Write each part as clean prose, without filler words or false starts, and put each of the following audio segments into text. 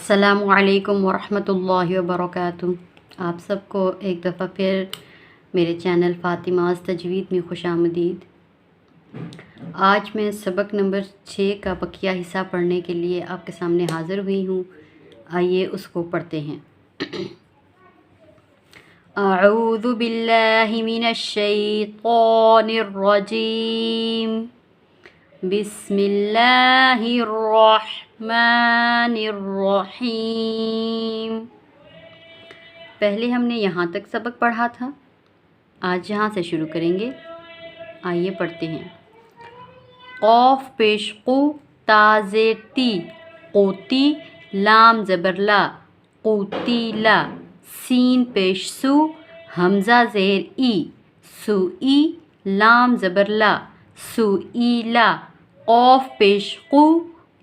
अस्सलामु अलैकुम वरहमतुल्लाहि वबरकातुहू। आप सबको एक दफ़ा फिर मेरे चैनल फ़ातिमाज़ तजवीद में खुशामदीद। आज मैं सबक नंबर 6 का बकिया हिस्सा पढ़ने के लिए आपके सामने हाज़िर हुई हूँ। आइए उसको पढ़ते हैं। अऊज़ु बिल्लाहि मिनश शैतानिर रजीम। बिस्मिल्लाहिर्रहमानिर्रहीम। पहले हमने यहाँ तक सबक पढ़ा था, आज यहाँ से शुरू करेंगे। आइए पढ़ते हैं। क़ाफ़ पेश क़ु, ता ज़ेर ती, क़ूती, लाम ज़बर ला, क़ूतीला, सीन पेश सु, हमज़ा ज़ेर ई, सुई, लाम ज़बर ला, सुईला, क़ाफ़ पेश क़ु,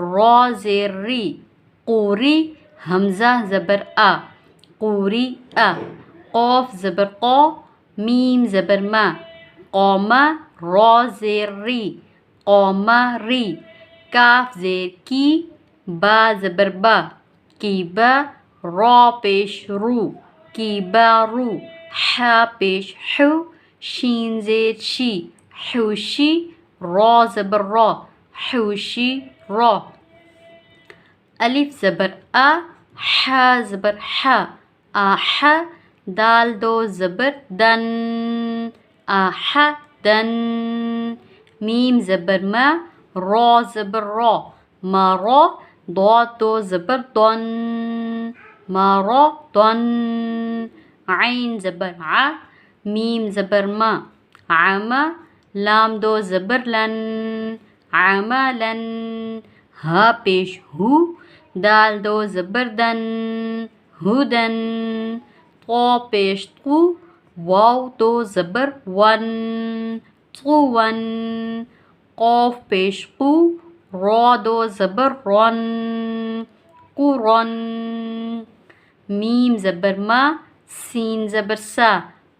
रा ज़ेर री, क़ूरी, हमज़ा ज़बर आ, क़ूरी आ, क़ाफ़ ज़बर क़ा, मीम ज़बर मा, क़ौमा, रा ज़ेर री, क़ौमारी, काफ़ ज़ेर की, बा ज़बर बा, कीबा, रा पेश रू, कीबारू, हा पेश हु, शीन ज़ेर शी, हुशी, रा ज़बर रा, हुशी रा, अलिफ ज़बर आ, हा ज़बर हा, आहा, दाल दो ज़बर दन, आहा दन, मीम ज़बर मा, रा ज़बर रा, मारा, दाद दो ज़बर दन, मारा दन, आइन ज़बर आ, मीम ज़बर मा, आमा, लाम दो ज़बर लन, आमलन, हा पेश हु, दाल दो ज़बर दन, हुदन, ता पेश तु, वाव दो ज़बर वन, तुवन, क़ाफ़ पेश क़ु, रा दो ज़बर रन, क़ुरन, मीम ज़बर मा, सीन ज़बर सा,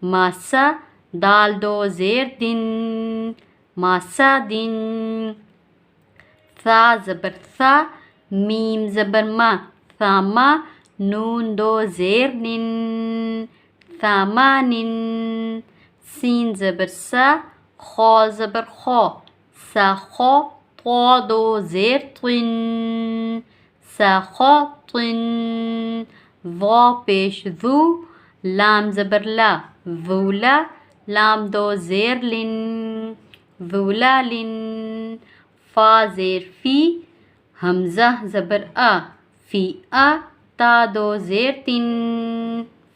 मासा, दाल दो ज़ेर दिन, मासा दिन, सा ज़बर सा, मीम ज़बर मा, सामा, नून दो ज़ेर निन, सामानिन, सीन ज़बर सा, खा ज़बर खा, साखा, ता दो ज़ेर तिन, साखातिन, वा पेश ज़ु, लाम ज़बर ला, ज़ुला, लाम दो ज़ेर लिन, ज़ुलालिन, फ़ा ज़ेर फ़ी, हमज़ा ज़बर आ, फ़ी आ, ता दो ज़ेर तिन,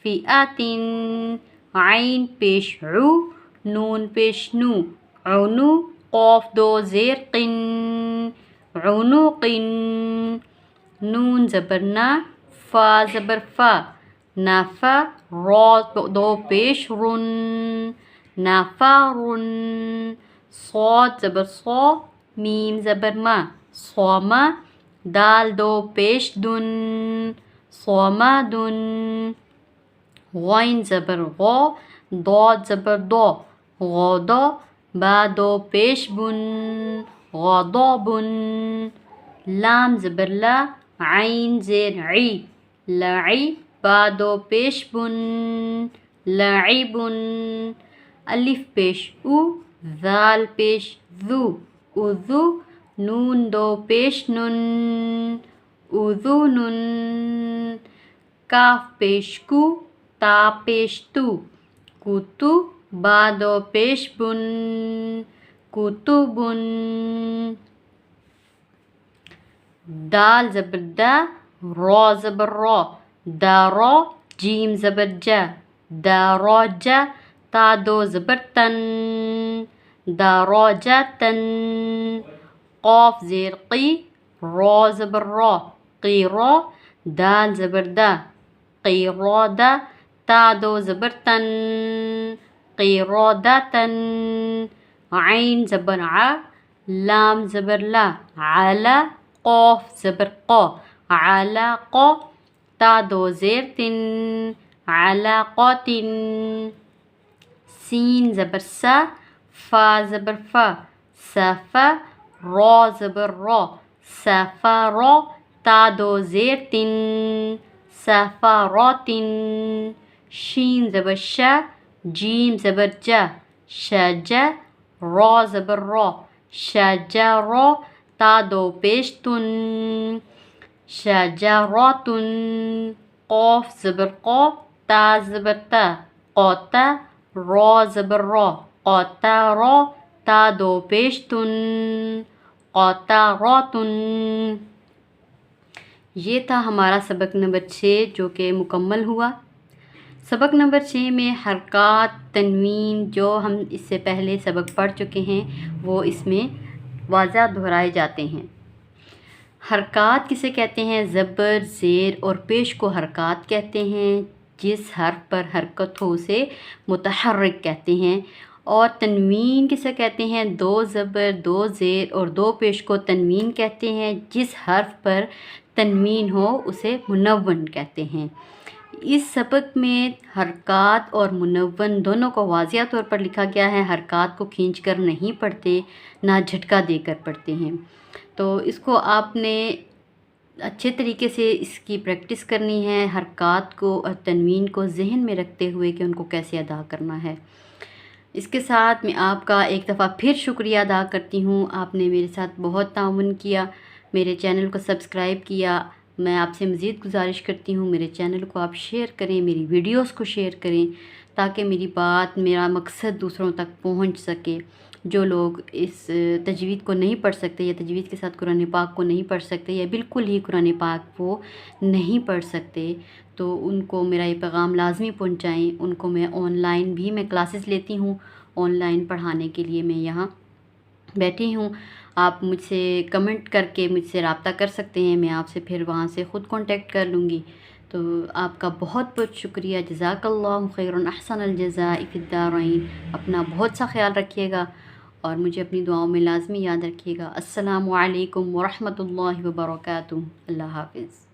फ़िआतिन, आइन पेश उ, नून पेश नु, उनु, क़ाफ़ दो ज़ेर क़िन, उनुक़िन, नून ज़बर ना, फ़ा ज़बर फ़ा, नाफ़ा, रा दो पेश रुन, नाफ़ारुन, साद ज़बर सा, मीम ज़बर मा, सौमा, दाल दो पेश दुन, सौमादुन, ग़ाइन ज़बर ग़ा, दाद ज़बर दा, ग़ादा, बा दो पेश बुन, ग़ादाबुन, लाम ज़बर ला, आइन ज़ेर ई, लई, बा दो पेश बुन, लईबुन, अलिफ पेश उ, ज़ाल पेश ज़ु, उज़ु, नून दो पेश नुन, उज़ुनुन, काफ़ पेश कु, ता पेश तु, कुतु, बा दो पेश बुन, कुतुबुन, दाल ज़बर दा, रा ज़बर रा, दारा, जीम ज़बर जा, दाराजा, ता दो ज़बर तन, दाराजतन, क़ाफ़ ज़ेर क़ी, रा ज़बर रा, क़ीरा, दाल ज़बर दा, क़ीरादा, ता दो ज़बर तन, क़ीरादतन, आइन ज़बर आ, लाम ज़बर ला, आला, क़ाफ़ ज़बर क़ा, आलाक़ा, ता दो ज़ेर तिन, आलाक़ातिन, सीन ज़बर सा, फ़ा ज़बर फ़ा, सफ़ा, रा ज़बर रा, सफ़ारा, ता दो ज़ेर तिन, सफ़ारातिन, शीन ज़बर श, जीम ज़बर ज, शज, रॉ ज़बर रॉ, शजरा, ता दो पेश तुन, शजरातुन, क़ाफ ज़बर क़ाफ, ता ज़बर ता, क़ाता, रॉ ज़बर रॉ, क़ातारा, ता दो पेश तुन, क़ातारातुन। ये था हमारा सबक नंबर 6 जो कि मुकम्मल हुआ। सबक नंबर 6 में हरकत तनवीन जो हम इससे पहले सबक पढ़ चुके हैं वो इसमें वाज़ा दोहराए जाते हैं। हरकत किसे कहते हैं? ज़बर, ज़ेर और पेश को हरकत कहते हैं। जिस हर्फ पर हरकत हो उसे मुतहर्रिक कहते हैं। और तनवीन किसे कहते हैं? दो ज़बर, दो ज़ेर और दो पेश को तनवीन कहते हैं। जिस हर्फ पर तनवीन हो उसे मुनव्वन कहते हैं। इस सबक में हरकत और मुनव्वन दोनों को वाज़िया तौर पर लिखा गया है। हरकत को खींचकर नहीं पढ़ते, ना झटका देकर पढ़ते हैं। तो इसको आपने अच्छे तरीके से इसकी प्रैक्टिस करनी है, हरकत को और तनवीन को ज़हन में रखते हुए कि उनको कैसे अदा करना है। इसके साथ मैं आपका एक दफ़ा फिर शुक्रिया अदा करती हूँ। आपने मेरे साथ बहुत ताउन किया, मेरे चैनल को सब्सक्राइब किया। मैं आपसे मज़ीद गुजारिश करती हूँ मेरे चैनल को आप शेयर करें, मेरी वीडियोस को शेयर करें ताकि मेरी बात, मेरा मकसद दूसरों तक पहुँच सके। जो लोग इस तजवीद को नहीं पढ़ सकते या तजवीद के साथ कुरान पाक को नहीं पढ़ सकते या बिल्कुल ही कुरान पाक वो नहीं पढ़ सकते, तो उनको मेरा ये पैगाम लाज़मी पहुँचाएँ। उनको मैं ऑनलाइन भी मैं क्लासेस लेती हूँ, ऑनलाइन पढ़ाने के लिए मैं यहाँ बैठी हूँ। आप मुझसे कमेंट करके मुझसे रब्ता कर सकते हैं, मैं आपसे फिर वहाँ से ख़ुद कांटेक्ट कर लूँगी। तो आपका बहुत बहुत शुक्रिया। जज़ाकल्लाहु खैरन अहसनल जज़ाई फिद्दारैन। अपना बहुत सा ख्याल रखिएगा और मुझे अपनी दुआओं में लाज़मी याद रखिएगा। अस्सलामु अलैकुम व रहमतुल्लाहि व बरकातुहू। अल्लाह हाफ़िज़।